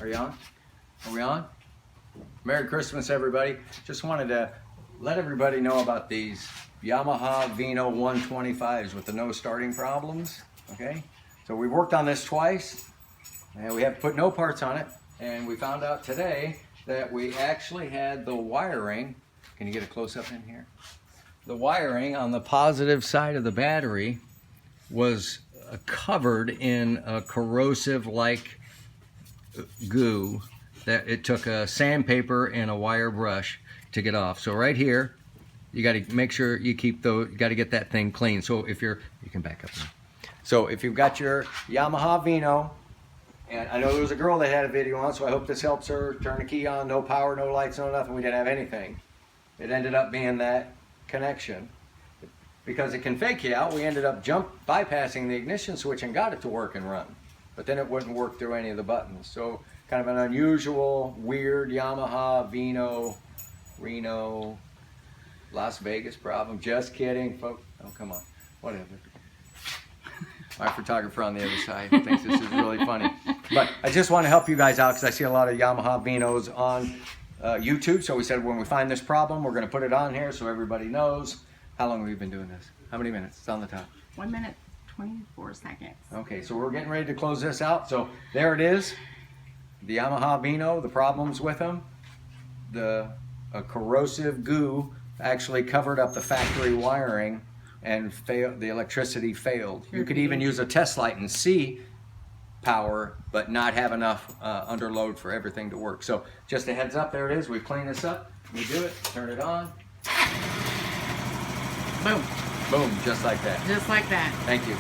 Are you on? Are we on? Merry Christmas, everybody. Just wanted to let everybody know about these Yamaha Vino 125s with the no starting problems. Okay, so we worked on this twice and we have put no parts on it, and we found out today that we actually had the wiring. Can you get a close-up in here? The wiring on the positive side of the battery was covered in a corrosive like goo that it took a sandpaper and a wire brush to get off. So right here, you got to make sure you keep you got to get that thing clean. So if you can back up now. So if you've got your Yamaha Vino, and I know there was a girl that had a video on, so I hope this helps her. Turn the key on, no power, no lights, no nothing. We didn't have anything. It ended up being that connection. Because it can fake you out, we ended up bypassing the ignition switch and got it to work and run. But then it wouldn't work through any of the buttons. So kind of an unusual, weird Yamaha Vino, Reno, Las Vegas problem. Just kidding, folks. Oh, come on. Whatever. My photographer on the other side thinks this is really funny. But I just want to help you guys out because I see a lot of Yamaha Vinos on YouTube. So we said when we find this problem, we're going to put it on here so everybody knows. How long have we been doing this? How many minutes? It's on the top. 1 minute, 24 seconds. Okay, so we're getting ready to close this out. So there it is. The Yamaha Vino, the problems with them. A corrosive goo actually covered up the factory wiring and the electricity failed. You could even use a test light and see power, but not have enough under load for everything to work. So just a heads up, there it is. We clean this up. We do it, turn it on. Boom. Boom, just like that. Just like that. Thank you.